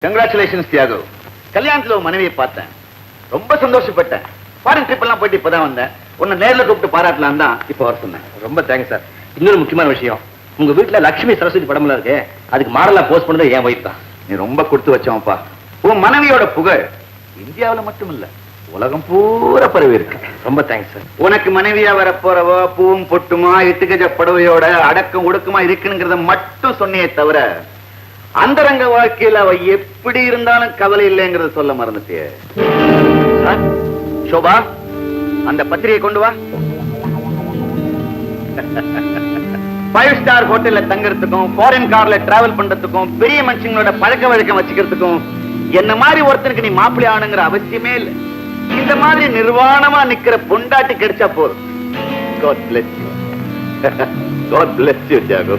Congratulations Thiyagu. கல்யாணத்துல உன் மனைவியை பார்த்தேன், ரொம்ப சந்தோஷப்பட்டேன். ஃபாரின் ட்ரிப் எல்லாம் போயிட்டு இப்பதான் வந்தேன். உன்னை நேர்ல கூப்பிட்டு பாராட்டலாம் தான் இப்ப வர சொன்னேன். ரொம்ப தேங்க்ஸ் சார். இன்னொரு முக்கியமான விஷயம், உங்க வீட்டுல லட்சுமி சரஸ்வதி படம்லாம் இருக்கு, அதுக்கு மாடலா போஸ்ட் பண்ணது என் ஒய்ஃப் தான். நீ ரொம்ப கொடுத்து வச்சவன்ப்பா. உன் மனைவியோட புகழ் இந்தியாவுல மட்டும் இல்ல, உலகம் பூரா பரவி இருக்கு. ரொம்ப தேங்க்ஸ் சார். உனக்கு மனைவியா வரப்போறவோ பூவும் பொட்டுமா 8 கஜ புடவையோட அடக்கம் ஒடுக்கமா இருக்குங்கிறத மட்டும் சொன்னியே தவிர அந்தரங்க வாழ்க்கையில அவ எப்படி இருந்தாலும் கவலை இல்லைங்கிறத சொல்ல மறந்துட்டியே. சோபா, அந்த பத்திரிகை கொண்டு வா. 5 ஸ்டார் ஹோட்டல்ல தங்கறதுக்கும் ஃபாரின் கார்ல டிராவல் பண்றதுக்கும் பெரிய மனுஷங்களோட பழக்க வழக்கம் வச்சுக்கிறதுக்கும் என்ன மாதிரி ஒருத்தனுக்கு நீ மாப்பிள்ளை ஆகணுங்கிற அவசியமே இல்லை. இந்த மாதிரி நிர்வாணமா நிக்கிற பொண்டாட்டி கிடைச்சா போதும். God bless you. God bless you, Thiago.